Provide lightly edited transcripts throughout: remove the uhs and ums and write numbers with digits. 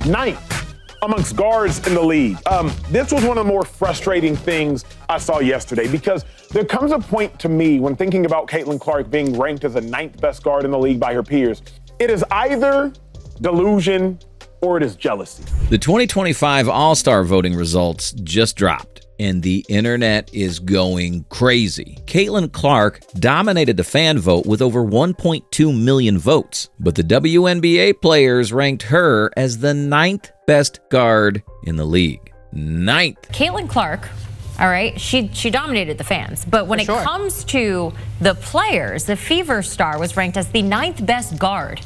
ninth amongst guards in the league. This was one of the more frustrating things I saw yesterday because there comes a point to me when thinking about Caitlin Clark being ranked as the ninth best guard in the league by her peers. It is either delusion or it is jealousy. The 2025 All-Star voting results just dropped, and the internet is going crazy. Caitlin Clark dominated the fan vote with over 1.2 million votes, but the WNBA players ranked her as the ninth best guard in the league. Ninth. Caitlin Clark, all right, she dominated the fans, but when it comes to the players, the Fever star was ranked as the ninth best guard.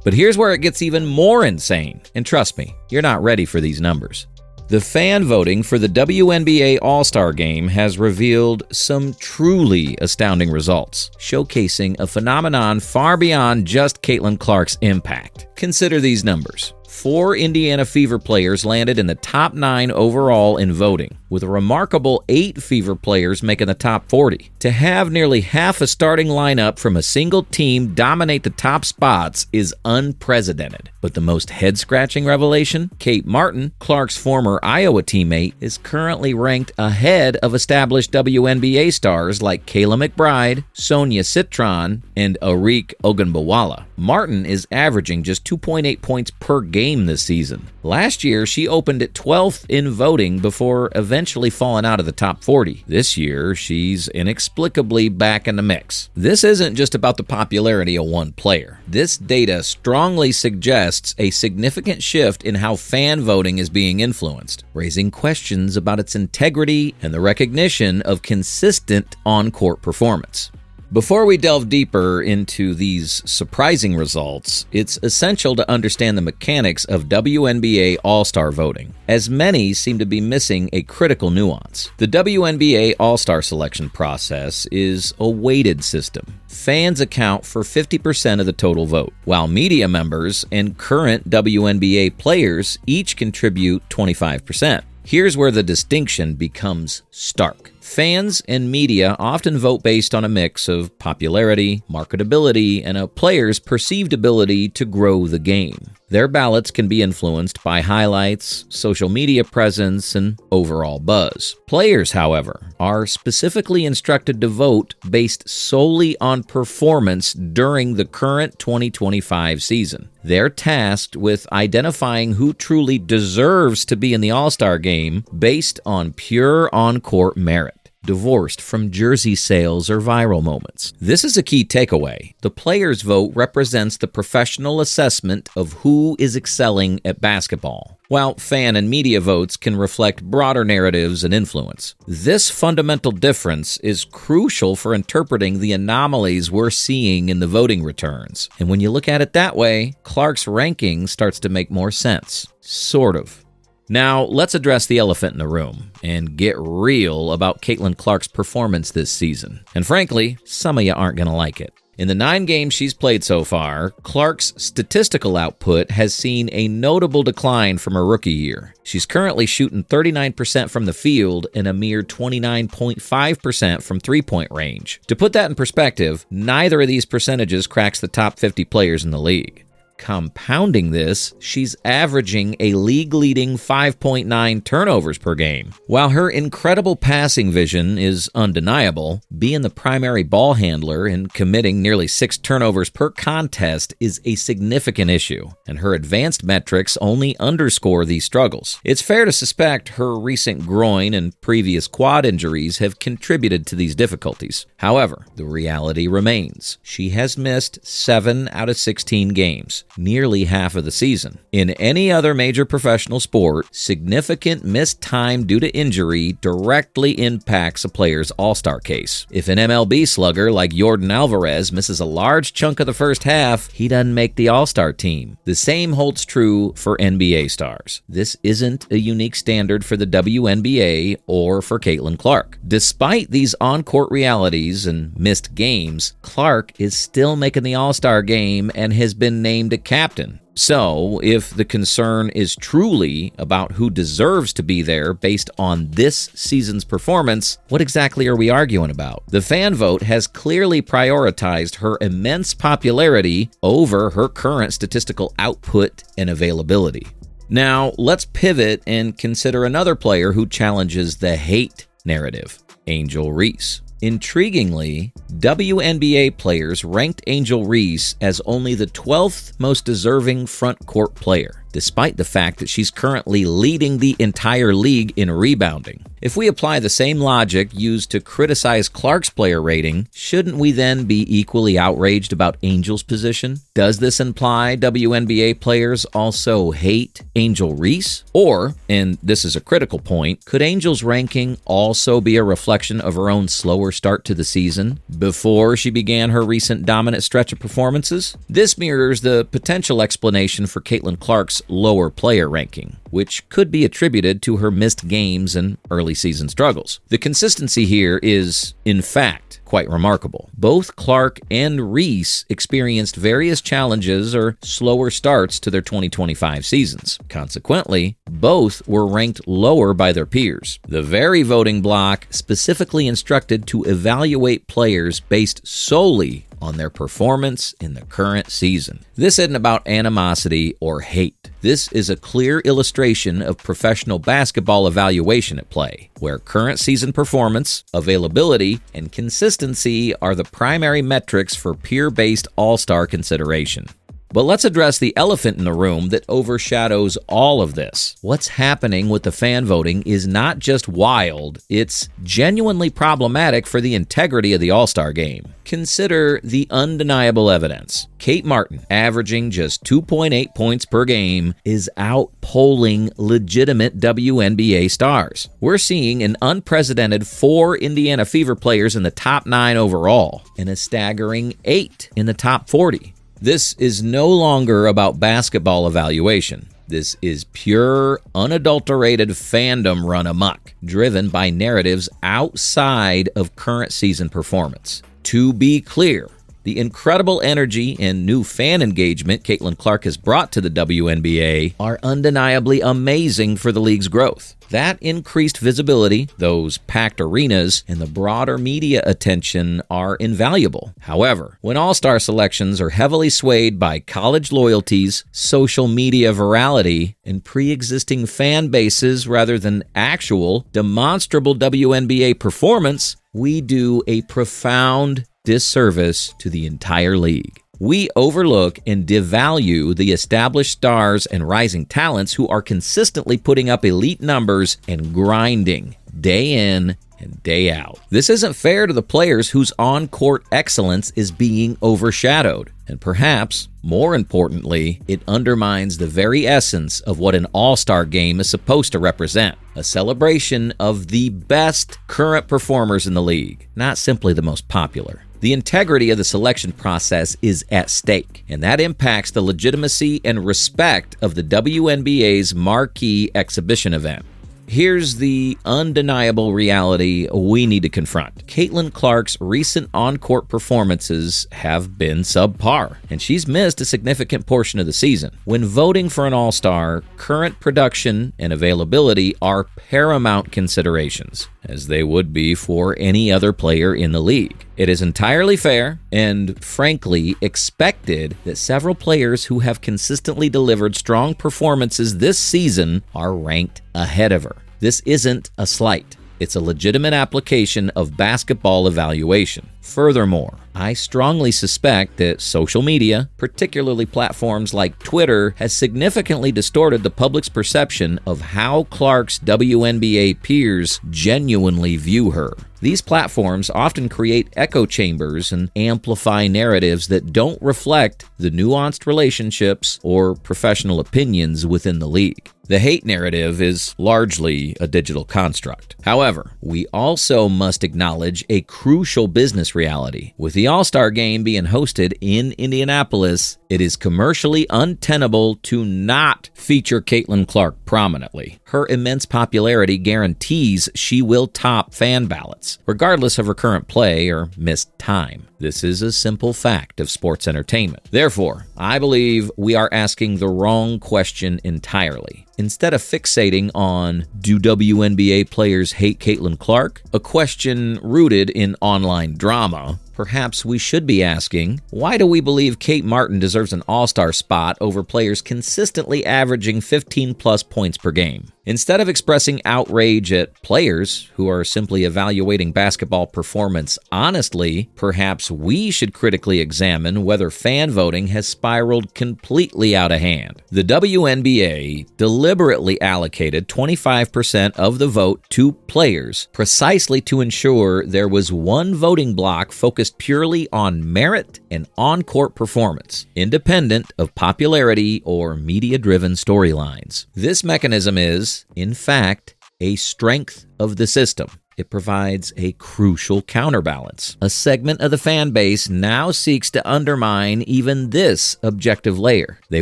But here's where it gets even more insane, and trust me, you're not ready for these numbers. The fan voting for the WNBA All-Star Game has revealed some truly astounding results, showcasing a phenomenon far beyond just Caitlin Clark's impact. Consider these numbers. 4 Indiana Fever players landed in the top 9 overall in voting, with a remarkable 8 Fever players making the top 40. To have nearly half a starting lineup from a single team dominate the top spots is unprecedented. But the most head-scratching revelation? Kate Martin, Clark's former Iowa teammate, is currently ranked ahead of established WNBA stars like Kayla McBride, Sonia Citron, and Arik Ogunbowale. Martin is averaging just 2.8 points per game this season. Last year, she opened at 12th in voting before eventually falling out of the top 40. This year, she's inexplicably back in the mix. This isn't just about the popularity of one player. This data strongly suggests a significant shift in how fan voting is being influenced, raising questions about its integrity and the recognition of consistent on-court performance. Before we delve deeper into these surprising results, it's essential to understand the mechanics of WNBA All-Star voting, as many seem to be missing a critical nuance. The WNBA All-Star selection process is a weighted system. Fans account for 50% of the total vote, while media members and current WNBA players each contribute 25%. Here's where the distinction becomes stark. Fans and media often vote based on a mix of popularity, marketability, and a player's perceived ability to grow the game. Their ballots can be influenced by highlights, social media presence, and overall buzz. Players, however, are specifically instructed to vote based solely on performance during the current 2025 season. They're tasked with identifying who truly deserves to be in the All-Star game based on pure on-court merit, divorced from jersey sales or viral moments. This is a key takeaway. The player's vote represents the professional assessment of who is excelling at basketball, while fan and media votes can reflect broader narratives and influence. This fundamental difference is crucial for interpreting the anomalies we're seeing in the voting returns. And when you look at it that way, Clark's ranking starts to make more sense. Sort of. Now, let's address the elephant in the room and get real about Caitlin Clark's performance this season. And frankly, some of you aren't going to like it. In the 9 games she's played so far, Clark's statistical output has seen a notable decline from her rookie year. She's currently shooting 39% from the field and a mere 29.5% from three-point range. To put that in perspective, neither of these percentages cracks the top 50 players in the league. Compounding this, she's averaging a league-leading 5.9 turnovers per game. While her incredible passing vision is undeniable, being the primary ball handler and committing nearly 6 turnovers per contest is a significant issue, and her advanced metrics only underscore these struggles. It's fair to suspect her recent groin and previous quad injuries have contributed to these difficulties. However, the reality remains. She has missed 7 out of 16 games, nearly half of the season. In any other major professional sport, significant missed time due to injury directly impacts a player's all-star case. If an MLB slugger like Yordan Alvarez misses a large chunk of the first half, he doesn't make the all-star team. The same holds true for NBA stars. This isn't a unique standard for the WNBA or for Caitlin Clark. Despite these on-court realities and missed games, Clark is still making the all-star game and has been named a captain. So, if the concern is truly about who deserves to be there based on this season's performance, what exactly are we arguing about? The fan vote has clearly prioritized her immense popularity over her current statistical output and availability. Now, let's pivot and consider another player who challenges the hate narrative, Angel Reese. Intriguingly, WNBA players ranked Angel Reese as only the 12th most deserving front court player, despite the fact that she's currently leading the entire league in rebounding. If we apply the same logic used to criticize Clark's player rating, shouldn't we then be equally outraged about Angel's position? Does this imply WNBA players also hate Angel Reese? Or, and this is a critical point, could Angel's ranking also be a reflection of her own slower start to the season before she began her recent dominant stretch of performances? This mirrors the potential explanation for Caitlin Clark's lower player ranking, which could be attributed to her missed games and early season struggles. The consistency here is, in fact, quite remarkable. Both Clark and Reese experienced various challenges or slower starts to their 2025 seasons. Consequently, both were ranked lower by their peers. The very voting block specifically instructed to evaluate players based solely on their performance in the current season. This isn't about animosity or hate. This is a clear illustration of professional basketball evaluation at play, where current season performance, availability, and consistency are the primary metrics for peer-based all-star consideration. But let's address the elephant in the room that overshadows all of this. What's happening with the fan voting is not just wild, it's genuinely problematic for the integrity of the All-Star game. Consider the undeniable evidence. Kate Martin, averaging just 2.8 points per game, is out-polling legitimate WNBA stars. We're seeing an unprecedented 4 Indiana Fever players in the top 9 overall, and a staggering 8 in the top 40. This is no longer about basketball evaluation. This is pure, unadulterated fandom run amok, driven by narratives outside of current season performance. To be clear, the incredible energy and new fan engagement Caitlin Clark has brought to the WNBA are undeniably amazing for the league's growth. That increased visibility, those packed arenas, and the broader media attention are invaluable. However, when all-star selections are heavily swayed by college loyalties, social media virality, and pre-existing fan bases rather than actual, demonstrable WNBA performance, we do a profound disservice to the entire league. We overlook and devalue the established stars and rising talents who are consistently putting up elite numbers and grinding day in and day out. This isn't fair to the players whose on-court excellence is being overshadowed. And perhaps, more importantly, it undermines the very essence of what an all-star game is supposed to represent. A celebration of the best current performers in the league, not simply the most popular. The integrity of the selection process is at stake, and that impacts the legitimacy and respect of the WNBA's marquee exhibition event. Here's the undeniable reality we need to confront. Caitlin Clark's recent on-court performances have been subpar, and she's missed a significant portion of the season. When voting for an all-star, current production and availability are paramount considerations, as they would be for any other player in the league. It is entirely fair and, frankly, expected that several players who have consistently delivered strong performances this season are ranked ahead of her. This isn't a slight. It's a legitimate application of basketball evaluation. Furthermore, I strongly suspect that social media, particularly platforms like Twitter, has significantly distorted the public's perception of how Clark's WNBA peers genuinely view her. These platforms often create echo chambers and amplify narratives that don't reflect the nuanced relationships or professional opinions within the league. The hate narrative is largely a digital construct. However, we also must acknowledge a crucial business reality. With the All-Star Game being hosted in Indianapolis, it is commercially untenable to not feature Caitlin Clark prominently. Her immense popularity guarantees she will top fan ballots, regardless of her current play or missed time. This is a simple fact of sports entertainment. Therefore, I believe we are asking the wrong question entirely. Instead of fixating on, do WNBA players hate Caitlin Clark? A question rooted in online drama. Perhaps we should be asking, why do we believe Kate Martin deserves an All-Star spot over players consistently averaging 15-plus points per game? Instead of expressing outrage at players who are simply evaluating basketball performance honestly, perhaps we should critically examine whether fan voting has spiraled completely out of hand. The WNBA deliberately allocated 25% of the vote to players precisely to ensure there was one voting block focused purely on merit and on-court performance, independent of popularity or media-driven storylines. This mechanism is, in fact, a strength of the system. It provides a crucial counterbalance. A segment of the fan base now seeks to undermine even this objective layer. They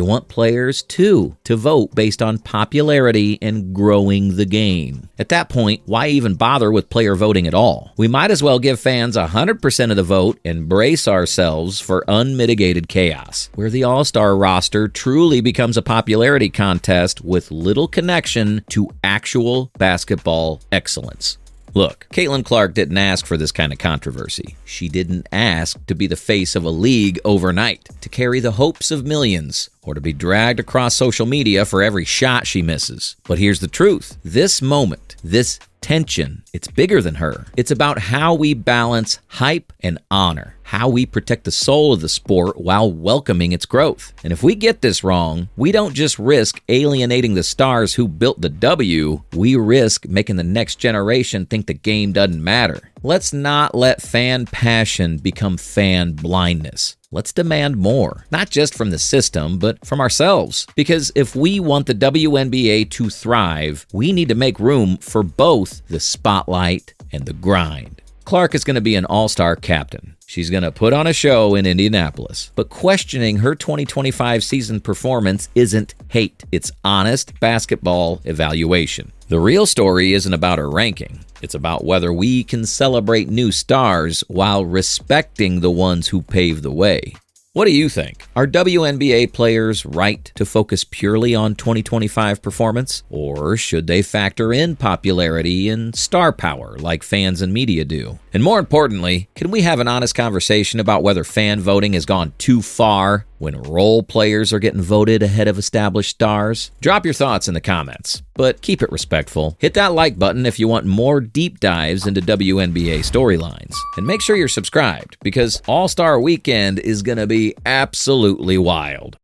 want players, too, to vote based on popularity and growing the game. At that point, why even bother with player voting at all? We might as well give fans 100% of the vote and brace ourselves for unmitigated chaos, where the All-Star roster truly becomes a popularity contest with little connection to actual basketball excellence. Look, Caitlin Clark didn't ask for this kind of controversy. She didn't ask to be the face of a league overnight, to carry the hopes of millions, or to be dragged across social media for every shot she misses. But here's the truth. This moment, this tension, it's bigger than her. It's about how we balance hype and honor, how we protect the soul of the sport while welcoming its growth. And if we get this wrong, we don't just risk alienating the stars who built the W, we risk making the next generation think the game doesn't matter. Let's not let fan passion become fan blindness. Let's demand more, not just from the system, but from ourselves. Because if we want the WNBA to thrive, we need to make room for both the spotlight and the grind. Clark is going to be an all-star captain. She's going to put on a show in Indianapolis. But questioning her 2025 season performance isn't hate. It's honest basketball evaluation. The real story isn't about her ranking. It's about whether we can celebrate new stars while respecting the ones who paved the way. What do you think? Are WNBA players right to focus purely on 2025 performance? Or should they factor in popularity and star power like fans and media do? And more importantly, can we have an honest conversation about whether fan voting has gone too far when role players are getting voted ahead of established stars? Drop your thoughts in the comments, but keep it respectful. Hit that like button if you want more deep dives into WNBA storylines. And make sure you're subscribed, because All-Star Weekend is going to be absolutely wild.